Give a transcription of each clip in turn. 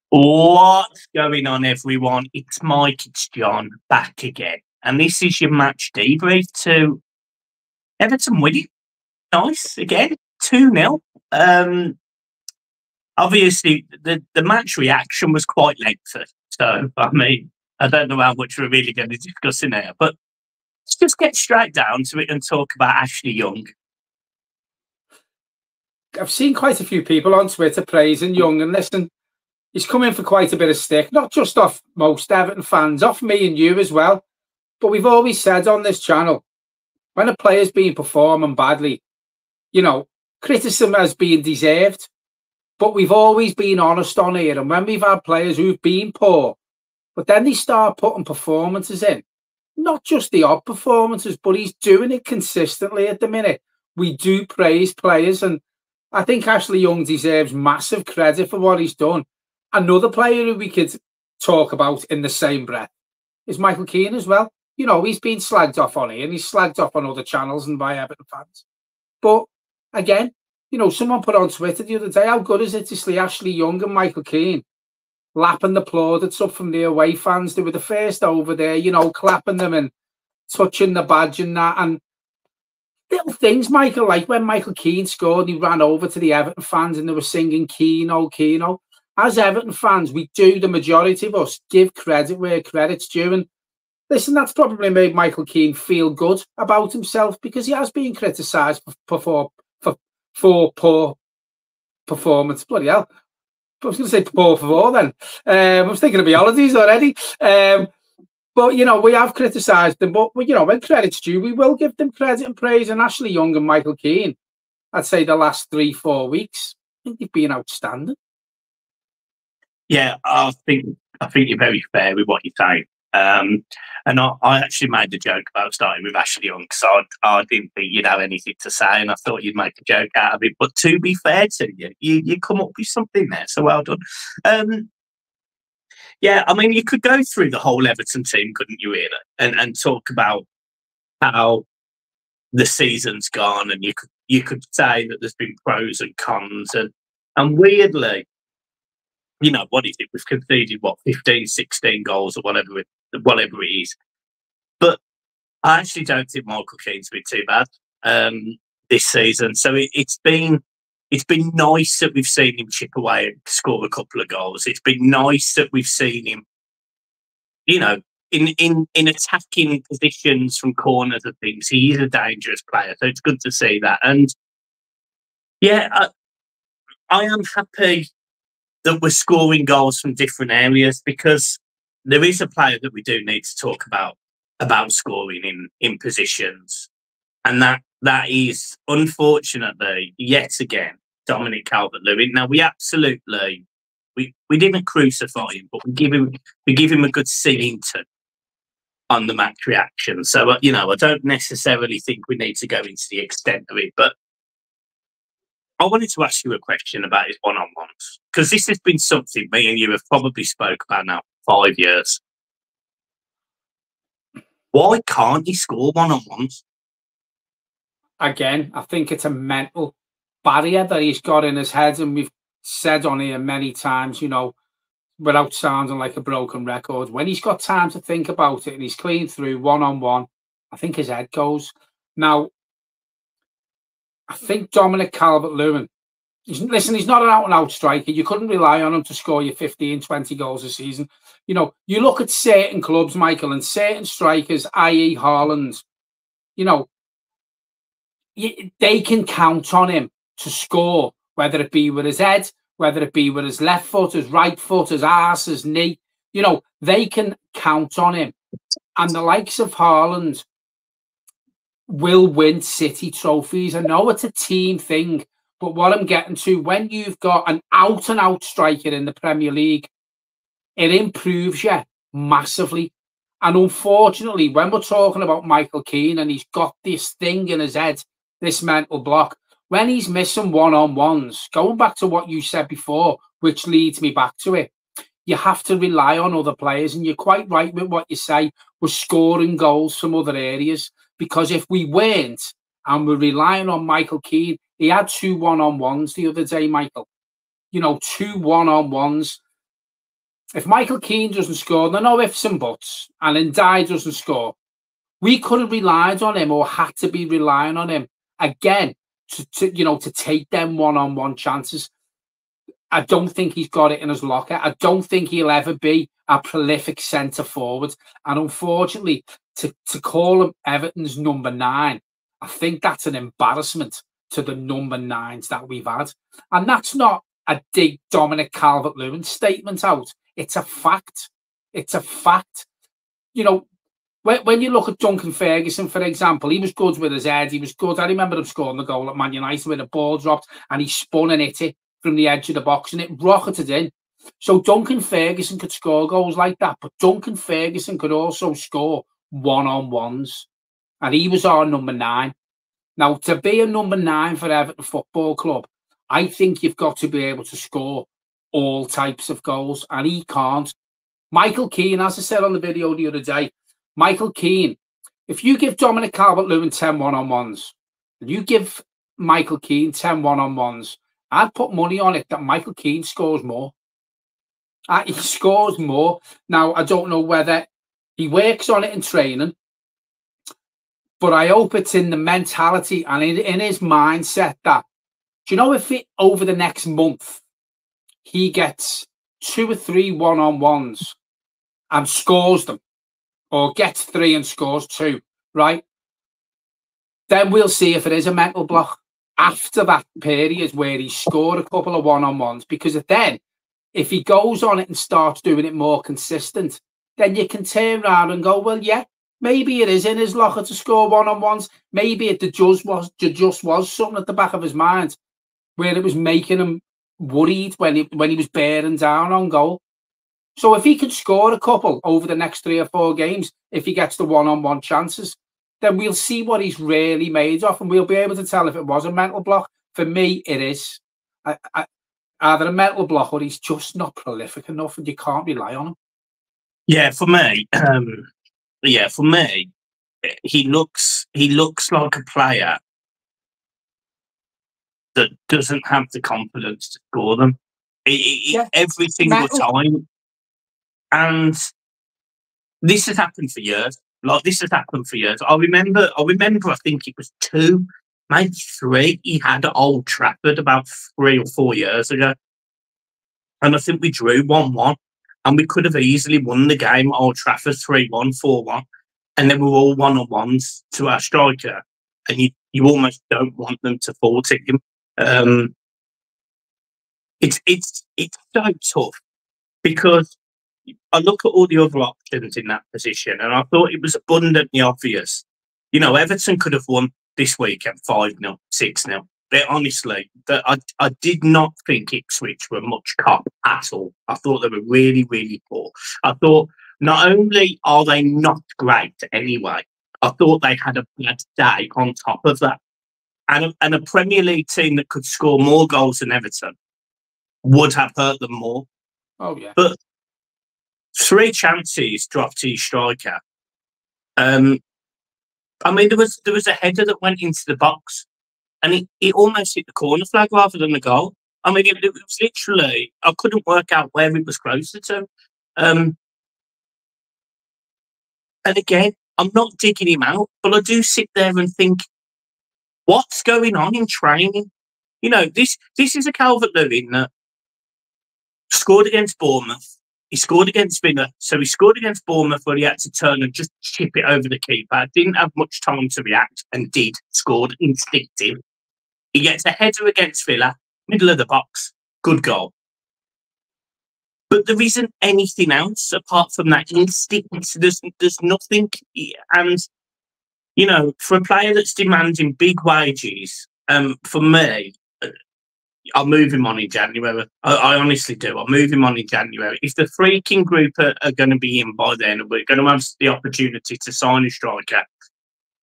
What's going on, everyone? It's Mike, it's John, back again. And this is your match debrief to Everton winning. Nice, again, 2-0. Obviously, the match reaction was quite lengthy. So, I mean, I don't know how much we're really going to discuss in there. But let's just get straight down to it and talk about Ashley Young. I've seen quite a few people on Twitter praising Young, and listen, he's come in for quite a bit of stick, not just off most Everton fans, off me and you as well. But we've always said on this channel, when a player's been performing badly, you know, criticism has been deserved. But we've always been honest on here. And when we've had players who've been poor, but then they start putting performances in, not just the odd performances, but he's doing it consistently at the minute. We do praise players, and I think Ashley Young deserves massive credit for what he's done. Another player who we could talk about in the same breath is Michael Keane as well. You know, he's been slagged off on here and he's slagged off on other channels and by Everton fans. But again, you know, someone put on Twitter the other day, how good is it to see Ashley Young and Michael Keane lapping the plaudits up from the away fans? They were the first over there, you know, clapping them and touching the badge and that. And little things, Michael, like when Michael Keane scored, he ran over to the Everton fans and they were singing Keano, Keano. As Everton fans, we do, the majority of us, give credit where credit's due. And listen, that's probably made Michael Keane feel good about himself because he has been criticised for poor performance. Bloody hell. I was going to say poor favor then. I was thinking of my holidays already. But, you know, we have criticised them. But, you know, when credit's due, we will give them credit and praise. And Ashley Young and Michael Keane, I'd say the last 3-4 weeks, I think they've been outstanding. Yeah, I think you're very fair with what you're saying. And I actually made the joke about starting with Ashley Young because I didn't think you'd have anything to say and I thought you'd make a joke out of it. But to be fair to you, you come up with something there, so well done. Yeah, I mean, you could go through the whole Everton team, couldn't you, really, and talk about how the season's gone, and you could say that there's been pros and cons, and weirdly, you know, what is it? We've conceded, 15, 16 goals or whatever it is. But I actually don't think Michael Keane's been too bad this season. So it's been nice that we've seen him chip away and score a couple of goals. It's been nice that we've seen him, you know, in attacking positions from corners and things. He is a dangerous player, so it's good to see that. And yeah, I am happy that we're scoring goals from different areas because there is a player that we do need to talk about scoring in positions, and that is unfortunately yet again Dominic Calvert-Lewin. Now we didn't crucify him, but we give him a good singing to on the match reaction. So you know, I don't necessarily think we need to go into the extent of it, but I wanted to ask you a question about his one-on-ones, because this has been something me and you have probably spoke about now for 5 years. Why can't he score one-on-ones? Again, I think it's a mental barrier that he's got in his head, and we've said on here many times, you know, without sounding like a broken record, when he's got time to think about it and he's clean through one-on-one, I think his head goes. Now, I think Dominic Calvert-Lewin, listen, he's not an out-and-out striker. You couldn't rely on him to score you 15, 20 goals a season. You know, you look at certain clubs, Michael, and certain strikers, i.e. Haaland, you know, they can count on him to score, whether it be with his head, whether it be with his left foot, his right foot, his arse, his knee. You know, they can count on him. And the likes of Haaland will win City trophies. I know it's a team thing, but what I'm getting to, when you've got an out-and-out striker in the Premier League, it improves you massively. And unfortunately, when we're talking about Michael Keane and he's got this thing in his head, this mental block, when he's missing one-on-ones, going back to what you said before, which leads me back to it, you have to rely on other players. And you're quite right with what you say. We're scoring goals from other areas. Because if we weren't, and we're relying on Michael Keane, he had 2 one-on-ones the other day, Michael. You know, 2 one-on-ones. if Michael Keane doesn't score, there are no ifs and buts, and Ndiaye doesn't score, we could have relied on him or had to be relying on him again to take them one-on-one chances. I don't think he's got it in his locker. I don't think he'll ever be a prolific centre forward. And unfortunately, to call him Everton's number 9, I think that's an embarrassment to the number 9s that we've had. And that's not a dig Dominic Calvert-Lewin statement out. It's a fact. It's a fact. You know, when you look at Duncan Ferguson, for example, he was good with his head. He was good. I remember him scoring the goal at Man United when the ball dropped and he spun and hit it from the edge of the box and it rocketed in. So Duncan Ferguson could score goals like that, but Duncan Ferguson could also score one-on-ones. And he was our number 9. Now, to be a number 9 for Everton Football Club, I think you've got to be able to score all types of goals, and he can't. Michael Keane, as I said on the video the other day, Michael Keane, if you give Dominic Calvert-Lewin 10 one-on-ones, and you give Michael Keane 10 one-on-ones, I'd put money on it that Michael Keane scores more. He scores more. Now, I don't know whether he works on it in training, but I hope it's in the mentality and in his mindset that, do you know, if over the next month he gets 2 or 3 one-on-ones and scores them, or gets 3 and scores 2, right? Then we'll see if it is a mental block after that period where he scored a couple of one-on-ones, because then if he goes on it and starts doing it more consistent, then you can turn around and go, well, yeah, maybe it is in his locker to score one-on-ones. Maybe it just was something at the back of his mind where it was making him worried when he was bearing down on goal. So if he can score a couple over the next 3 or 4 games, if he gets the one-on-one chances, then we'll see what he's really made of, and we'll be able to tell if it was a mental block. For me, it is. Either a mental block or he's just not prolific enough, and you can't rely on him. Yeah, for me, he looks like a player that doesn't have the confidence to score them every single time. And this has happened for years. I remember, I think it was 2, maybe 3, he had at Old Trafford about 3 or 4 years ago. And I think we drew 1-1. And we could have easily won the game at Old Trafford 3-1, 4-1. And then we were all one-on-ones to our striker. And you almost don't want them to fall to him. It's so tough, because I look at all the other options in that position, and I thought it was abundantly obvious. You know, Everton could have won this weekend 5-0, 6-0. But honestly, I did not think Ipswich were much cop at all. I thought they were really, really poor. I thought not only are they not great anyway, I thought they had a bad day on top of that. And a Premier League team that could score more goals than Everton would have hurt them more. Oh, yeah. But 3 chances dropped to his striker. I mean, there was a header that went into the box, and it almost hit the corner flag rather than the goal. I mean, it was literally, I couldn't work out where it was closer to. And again, I'm not digging him out, but I do sit there and think, what's going on in training? You know, this is a Calvert-Lewin that scored against Bournemouth. He scored against Villa. So he scored against Bournemouth where he had to turn and just chip it over the keeper. Didn't have much time to react and scored instinctive. He gets a header against Villa, middle of the box, good goal. But there isn't anything else apart from that instinct. There's nothing. And, you know, for a player that's demanding big wages, for me, I'll move him on in January. I honestly do. I'll move him on in January. If the freaking group are going to be in by then, and we're going to have the opportunity to sign a striker,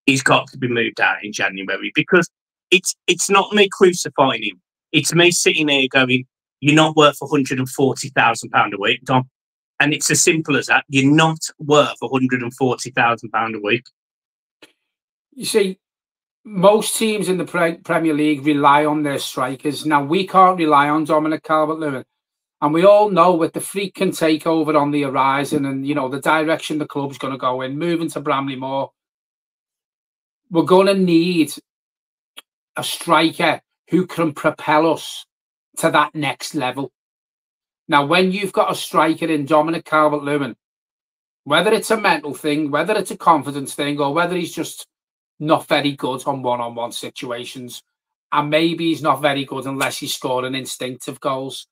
he's got to be moved out in January, because it's not me crucifying him. It's me sitting here going, you're not worth £140,000 a week, Dom. And it's as simple as that. You're not worth £140,000 a week. You see, most teams in the Premier League rely on their strikers. Now, we can't rely on Dominic Calvert-Lewin. And we all know with the freaking takeover on the horizon and, you know, the direction the club's going to go in, moving to Bramley-Moore, we're going to need a striker who can propel us to that next level. Now, when you've got a striker in Dominic Calvert-Lewin, whether it's a mental thing, whether it's a confidence thing, or whether he's just not very good on one-on-one situations, and maybe he's not very good unless he's scoring instinctive goals,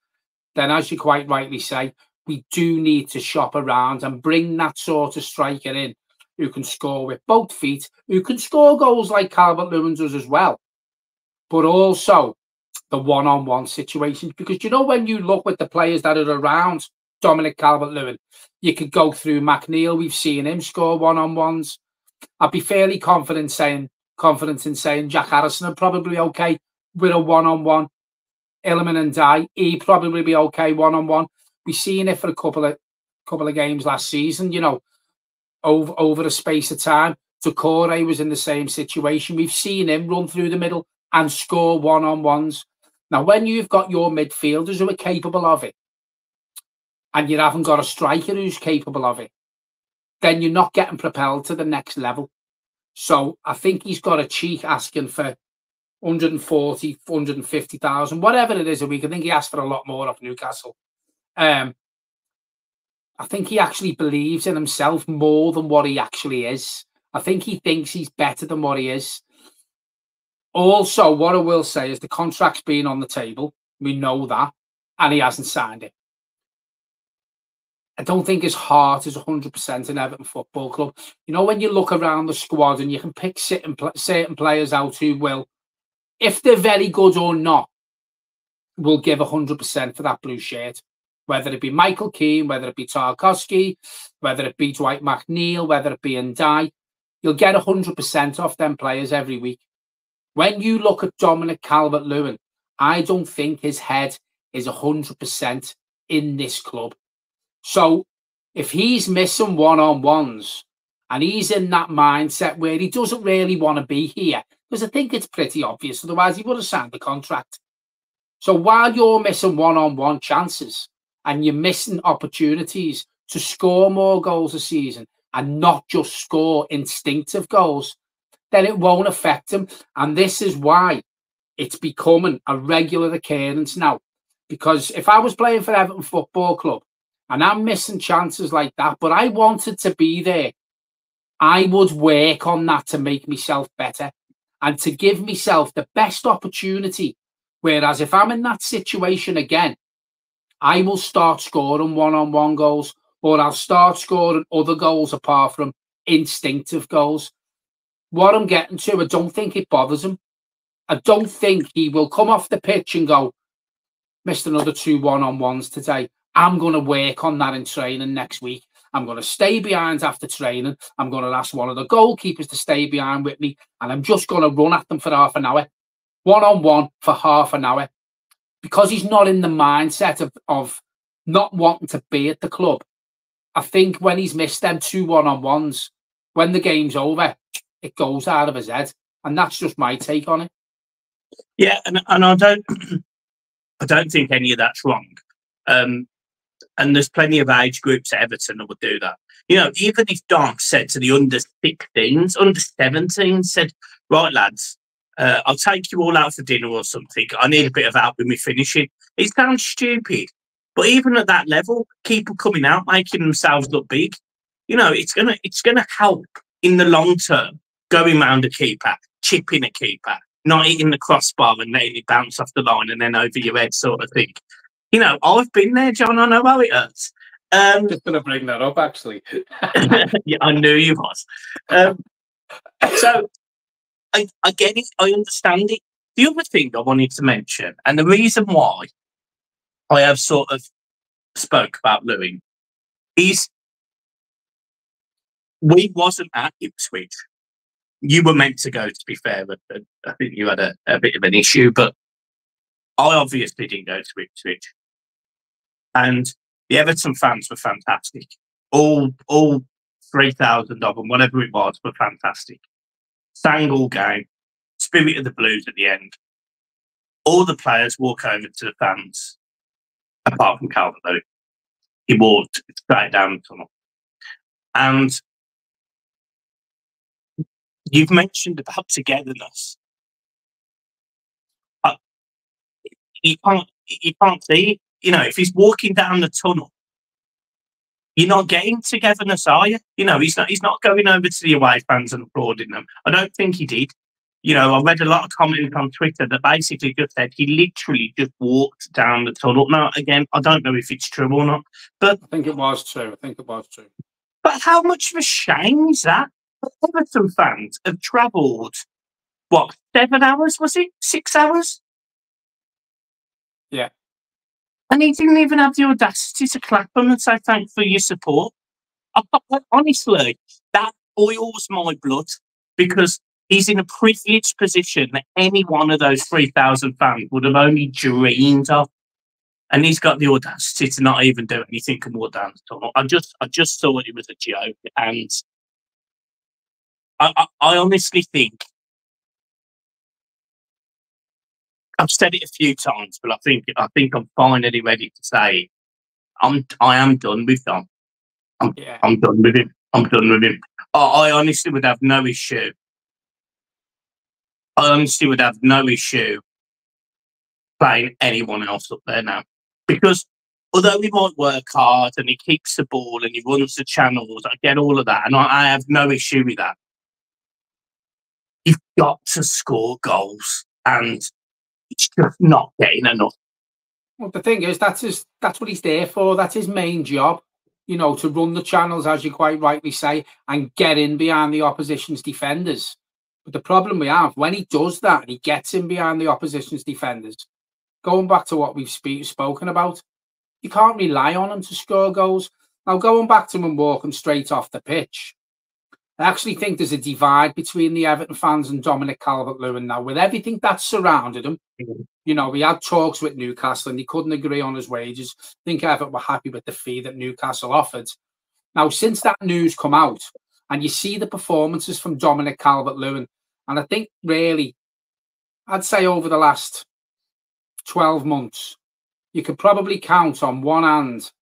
then as you quite rightly say, we do need to shop around and bring that sort of striker in who can score with both feet, who can score goals like Calvert-Lewin does as well, but also the one-on-one situations. Because, you know, when you look with the players that are around Dominic Calvert-Lewin, you could go through McNeil. We've seen him score one-on-ones. I'd be fairly confident in saying Jack Harrison would probably be okay with a one-on-one. Ilman and Ndiaye, he'd probably be okay one-on-one. We've seen it for a couple of games last season, you know, over a space of time. Doucouré was in the same situation. We've seen him run through the middle and score one-on-ones. Now, when you've got your midfielders who are capable of it, and you haven't got a striker who's capable of it, then you're not getting propelled to the next level. So I think he's got a cheek asking for 140, 150,000, whatever it is a week. I think he asked for a lot more off Newcastle. I think he actually believes in himself more than what he actually is. I think he thinks he's better than what he is. Also, what I will say is the contract's been on the table. We know that. And he hasn't signed it. I don't think his heart is 100% in Everton Football Club. You know, when you look around the squad and you can pick certain players out who will, if they're very good or not, will give 100% for that blue shirt. Whether it be Michael Keane, whether it be Tarkowski, whether it be Dwight McNeil, whether it be Ndiaye, you'll get 100% off them players every week. When you look at Dominic Calvert-Lewin, I don't think his head is 100% in this club. So if he's missing one-on-ones and he's in that mindset where he doesn't really want to be here, because I think it's pretty obvious, otherwise he would have signed the contract. So while you're missing one-on-one chances and you're missing opportunities to score more goals a season and not just score instinctive goals, then it won't affect him. And this is why it's becoming a regular occurrence now. Because if I was playing for Everton Football Club and I'm missing chances like that, but I wanted to be there, I would work on that to make myself better and to give myself the best opportunity. Whereas if I'm in that situation again, I will start scoring one-on-one goals, or I'll start scoring other goals apart from instinctive goals. What I'm getting to, I don't think it bothers him. I don't think he will come off the pitch and go, missed another 2 one-on-ones today. I'm going to work on that in training next week. I'm going to stay behind after training. I'm going to ask one of the goalkeepers to stay behind with me, and I'm just going to run at them for half an hour. One-on-one for half an hour. Because he's not in the mindset of not wanting to be at the club. I think when he's missed them 2 one-on-ones, when the game's over, it goes out of his head. And that's just my take on it. Yeah, and I don't think any of that's wrong. And there's plenty of age groups at Everton that would do that. You know, even if Dom said to the under-16s, under-17s, said, right, lads, I'll take you all out for dinner or something. I need a bit of help with me finishing. It sounds stupid. But even at that level, people coming out, making themselves look big, you know, it's gonna help in the long term, going round a keeper, chipping a keeper, not hitting the crossbar and letting it bounce off the line and then over your head sort of thing. You know, I've been there, John. I know how it hurts. Just going to bring that up, actually. Yeah, I knew you was. So I get it. I understand it. The other thing I wanted to mention, and the reason why I have sort of spoke about Louis, is we wasn't at Ipswich. You were meant to go, to be fair, but I think you had a bit of an issue, but I obviously didn't go to Ipswich. And the Everton fans were fantastic. All 3,000 of them, whatever it was, were fantastic. Sang all game, spirit of the Blues at the end. All the players walk over to the fans apart from Calvert-Lewin. He walked straight down the tunnel. And you've mentioned about togetherness. You can't see, if he's walking down the tunnel, you're not getting togetherness, are you? He's not going over to the away fans and applauding them. I don't think he did. I read a lot of comments on Twitter that basically just said he literally just walked down the tunnel. Now, again, I don't know if it's true or not, but I think it was true. But how much of a shame is that? Everton fans have travelled, 7 hours, was it? 6 hours? Yeah. And he didn't even have the audacity to clap him and say thanks for your support. Honestly, that boils my blood because he's in a privileged position that any one of those 3,000 fans would have only dreamed of. And he's got the audacity to not even do anything and walk down the tunnel. I just thought it was a joke. And I honestly think, I've said it a few times, but I think I'm finally ready to say I am done with Dom. I'm done with him. I'm done with him. I honestly would have no issue. Playing anyone else up there now. Because although he might work hard and he keeps the ball and he runs the channels, I get all of that, and I have no issue with that. You've got to score goals, and it's just not getting enough. Well, the thing is, that's what he's there for. That's his main job, to run the channels, as you quite rightly say, and get in behind the opposition's defenders. But the problem we have, when he does that, he gets in behind the opposition's defenders. Going back to what we've spoken about, you can't rely on him to score goals. Now, going back to him and walking straight off the pitch, I actually think there's a divide between the Everton fans and Dominic Calvert-Lewin now. With everything that's surrounded him, we had talks with Newcastle and he couldn't agree on his wages. I think Everton were happy with the fee that Newcastle offered. Now, since that news come out, and you see the performances from Dominic Calvert-Lewin, and I think really, I'd say over the last 12 months, you could probably count on one hand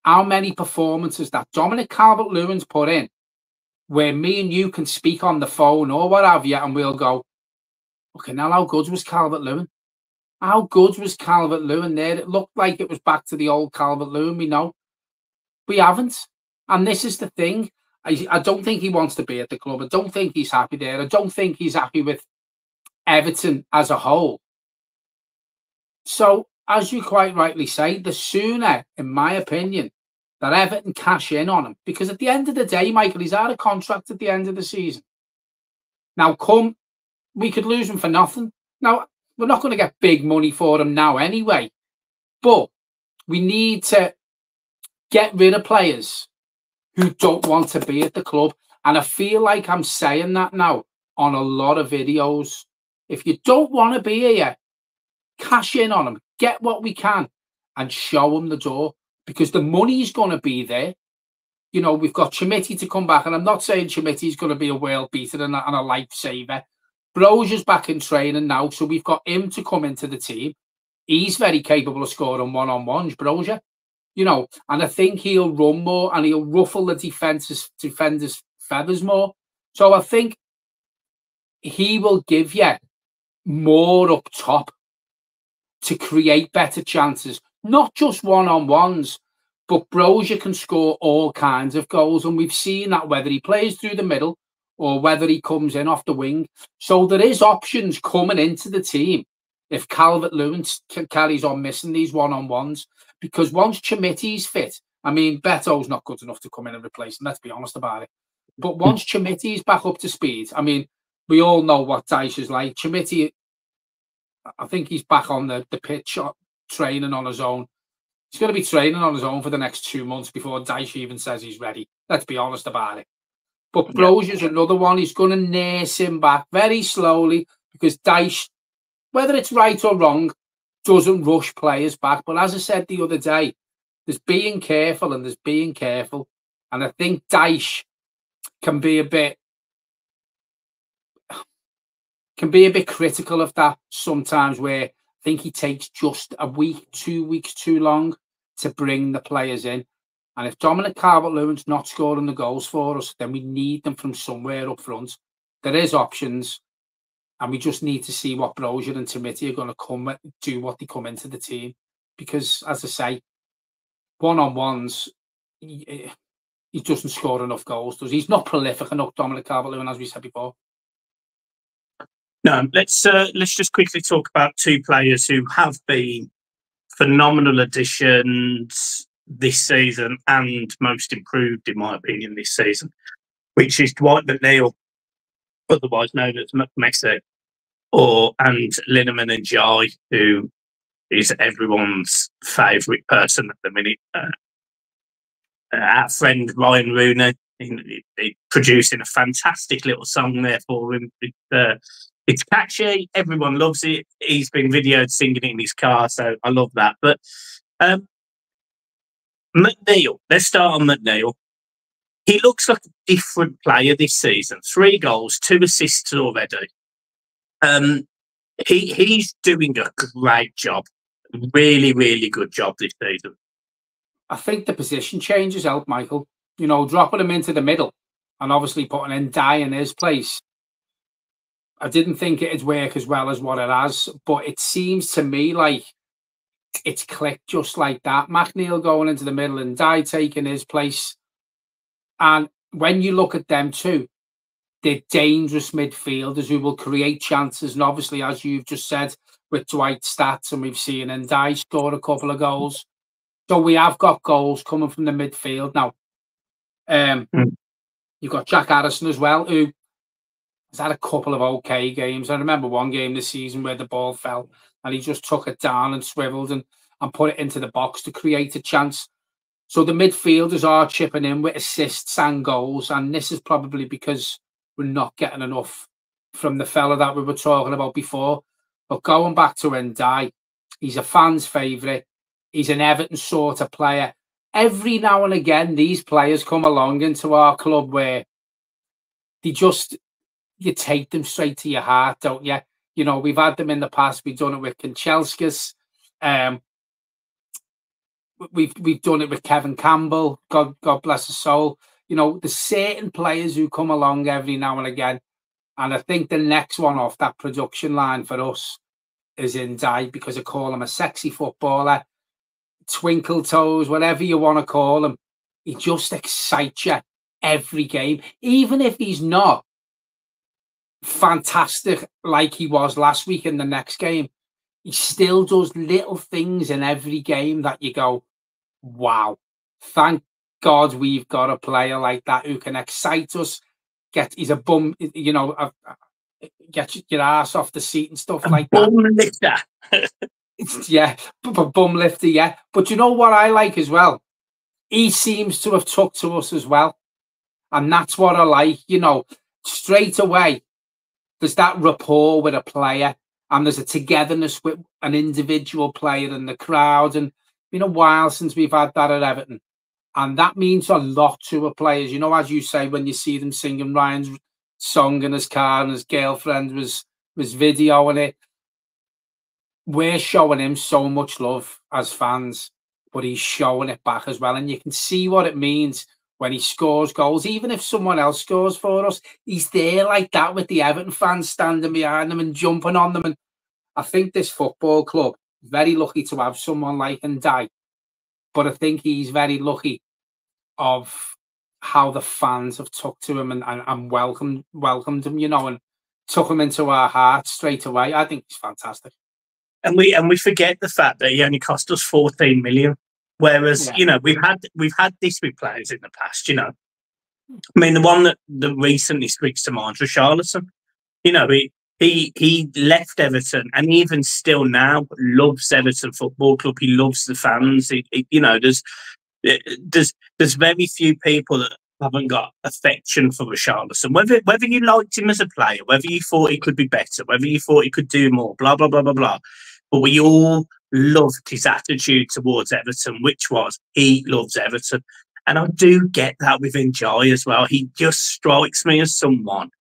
how many performances that Dominic Calvert-Lewin's put in where me and you can speak on the phone or what have you, and we'll go, okay, now how good was Calvert-Lewin? How good was Calvert-Lewin there? It looked like it was back to the old Calvert-Lewin we know. We haven't. And this is the thing. I don't think he wants to be at the club. I don't think he's happy there. I don't think he's happy with Everton as a whole. So, as you quite rightly say, the sooner, in my opinion, that Everton cash in on him, because at the end of the day, Michael, he's out of contract at the end of the season. Now, we could lose him for nothing. Now, we're not going to get big money for him now anyway, but we need to get rid of players who don't want to be at the club. And I feel like I'm saying that now on a lot of videos. If you don't want to be here, cash in on them, get what we can and show them the door, because the money's going to be there. We've got Chimiti to come back, and I'm not saying Chimiti's going to be a world beater and a lifesaver. Brozier's back in training now, so we've got him to come into the team. He's very capable of scoring one-on-ones, Brozier. And I think he'll run more and he'll ruffle the defenders' feathers more. So I think he will give you more up top to create better chances, not just one-on-ones, but Brozier can score all kinds of goals. And we've seen that whether he plays through the middle or whether he comes in off the wing. So there is options coming into the team if Calvert-Lewin carries on missing these one-on-ones. Because once Chimiti's fit, I mean, Beto's not good enough to come in and replace him, let's be honest about it. But once Chimiti's back up to speed, I mean, we all know what Dyche is like. Chimiti, I think he's back on the pitch training on his own. He's going to be training on his own for the next 2 months before Dyche even says he's ready. Let's be honest about it. But Brozier's another one. He's going to nurse him back very slowly because Dyche, whether it's right or wrong, doesn't rush players back. But as I said the other day, there's being careful and there's being careful. And I think Dyche can be a bit critical of that sometimes, where I think he takes just a week, 2 weeks too long to bring the players in. And if Dominic Calvert-Lewin's not scoring the goals for us, then we need them from somewhere up front. There is options, and we just need to see what Brozier and Timothy are going to do what they come into the team. Because, as I say, one-on-ones, he doesn't score enough goals, does he? He's not prolific enough, Dominic Calvert-Lewin, as we said before. No, let's just quickly talk about two players who have been phenomenal additions this season and most improved, in my opinion, this season, which is Dwight McNeil, otherwise known as Messi, and Lineman Ndiaye, who is everyone's favourite person at the minute. Our friend Ryan Rooney, producing a fantastic little song there for him. It's catchy. Everyone loves it. He's been videoed singing it in his car, so I love that. But McNeil, let's start on McNeil. He looks like a different player this season. 3 goals, 2 assists already. He's doing a great job. Really, really good job this season. I think the position changes help, Michael. You know, dropping him into the middle and obviously putting Ndiaye in his place. I didn't think it'd work as well as what it has, but it seems to me like it's clicked just like that. McNeil going into the middle and Ndiaye taking his place. And when you look at them too, they're dangerous midfielders who will create chances. And obviously, as you've just said, with Dwight's stats, and we've seen Ndiaye score a couple of goals. So we have got goals coming from the midfield now. You've got Jack Harrison as well, who has had a couple of okay games. I remember one game this season where the ball fell and he just took it down and swiveled and put it into the box to create a chance. So the midfielders are chipping in with assists and goals, and this is probably because we're not getting enough from the fella that we were talking about before. But going back to Ndiaye, he's a fan's favourite. He's an Everton sort of player. Every now and again, these players come along into our club where you take them straight to your heart, don't you? You know, we've had them in the past. We've done it with Kanchelskis. We've done it with Kevin Campbell. God bless his soul. You know, there's certain players who come along every now and again. And I think the next one off that production line for us is Ndiaye, because I call him a sexy footballer, twinkle toes, whatever you want to call him. He just excites you every game. Even if he's not fantastic like he was last week in the next game, he still does little things in every game that you go, wow, thank God we've got a player like that who can excite us. He's a bum, you know, get your ass off the seat and stuff like that. Bum lifter. Yeah, bum lifter, yeah. But you know what I like as well? He seems to have took to us as well. And that's what I like, you know, straight away. There's that rapport with a player, and there's a togetherness with an individual player in the crowd. And it's been a while since we've had that at Everton. And that means a lot to a players. You know, as you say, when you see them singing Ryan's song in his car and his girlfriend was videoing it, we're showing him so much love as fans, but he's showing it back as well. And you can see what it means when he scores goals. Even if someone else scores for us, he's there like that with the Everton fans standing behind them and jumping on them. And I think this football club is very lucky to have someone like Ndiaye. But I think he's very lucky of how the fans have took to him and welcomed him, you know, and took him into our hearts straight away. I think he's fantastic. And we forget the fact that he only cost us 14 million. Whereas, you know, we've had this with players in the past, you know. I mean, the one that recently springs to mind was Richarlison. You know, he left Everton, and even still now loves Everton Football Club. He loves the fans. You know, there's very few people that haven't got affection for Richarlison. Whether you liked him as a player, whether you thought he could be better, whether you thought he could do more, blah blah blah blah blah. But we all loved his attitude towards Everton, which was he loves Everton. And I do get that with Ndiaye as well. He just strikes me as someone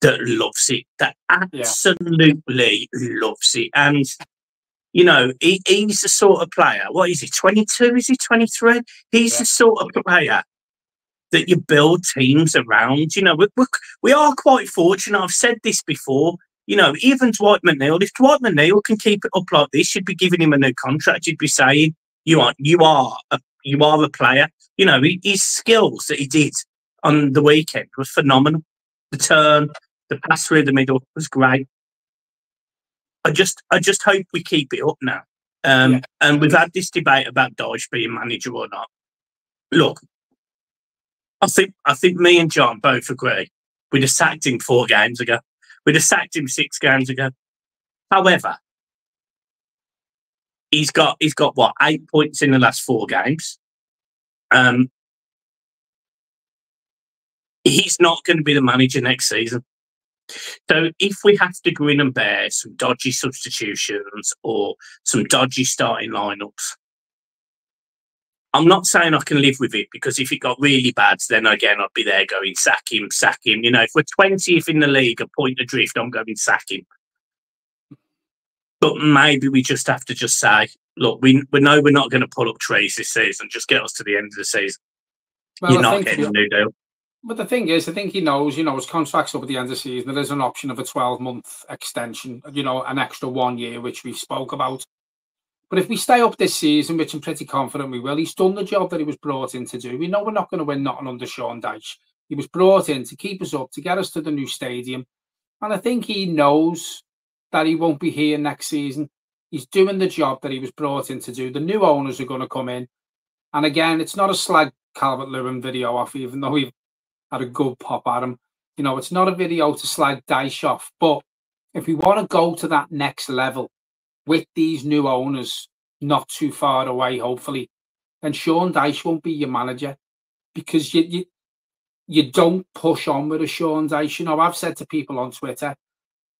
that loves it, that absolutely loves it. And You know, he's the sort of player. What is he? 22? Is he 23? He's the sort of player that you build teams around. You know, we are quite fortunate. I've said this before. You know, even Dwight McNeil. If Dwight McNeil can keep it up like this, you'd be giving him a new contract. You'd be saying you are a player. You know, his skills that he did on the weekend was phenomenal. The turn, the pass through the middle was great. I just hope we keep it up now. And we've had this debate about Dyche being manager or not. Look, I think me and John both agree. We'd have sacked him 4 games ago. We'd have sacked him 6 games ago. However, he's got what, 8 points in the last 4 games. He's not going to be the manager next season. So if we have to grin and bear some dodgy substitutions or some dodgy starting lineups, I'm not saying I can live with it, because if it got really bad, then again I'd be there going sack him. You know, if we're 20th in the league, a point adrift, I'm going sack him. But maybe we just have to just say, look, we know we're not going to pull up trees this season. Just get us to the end of the season. Well, you're not getting a new deal. But the thing is, I think he knows, you know, his contract's up at the end of the season. There is an option of a 12-month extension, you know, an extra 1 year, which we spoke about. But if we stay up this season, which I'm pretty confident we will, he's done the job that he was brought in to do. We know we're not going to win nothing under Sean Dyche. He was brought in to keep us up, to get us to the new stadium. And I think he knows that he won't be here next season. He's doing the job that he was brought in to do. The new owners are going to come in. And again, it's not a slag Calvert-Lewin video off, even though we've had a good pop at him. You know, it's not a video to slag Dyche off. But if we want to go to that next level with these new owners not too far away, hopefully, then Sean Dyche won't be your manager, because you don't push on with a Sean Dyche. You know, I've said to people on Twitter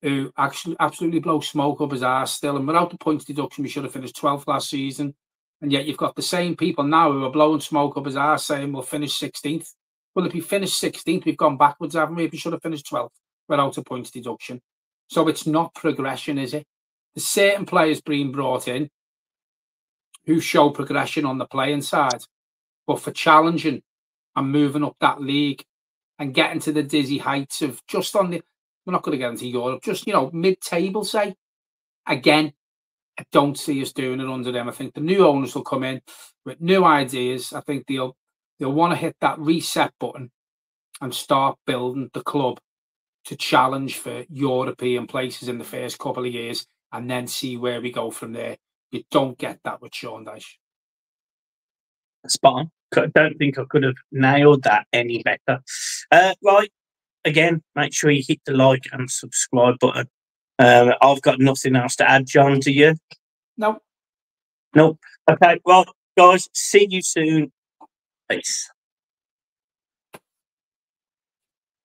who actually absolutely blow smoke up his arse still, and without the points deduction, we should have finished 12th last season. And yet you've got the same people now who are blowing smoke up his arse saying we'll finish 16th. Well, if we finish 16th, we've gone backwards, haven't we? If we should have finished 12th without a points deduction. So it's not progression, is it? There's certain players being brought in who show progression on the playing side, but for challenging and moving up that league and getting to the dizzy heights of just on the, we're not going to get into Europe, just, you know, mid-table, say, again, I don't see us doing it under them. I think the new owners will come in with new ideas. I think they'll want to hit that reset button and start building the club to challenge for European places in the first couple of years, and then see where we go from there. You don't get that with Sean Dyche. Spot on. I don't think I could have nailed that any better. Right, again, make sure you hit the like and subscribe button. I've got nothing else to add, John, to you? No. Nope. Okay, well, guys, see you soon. Peace.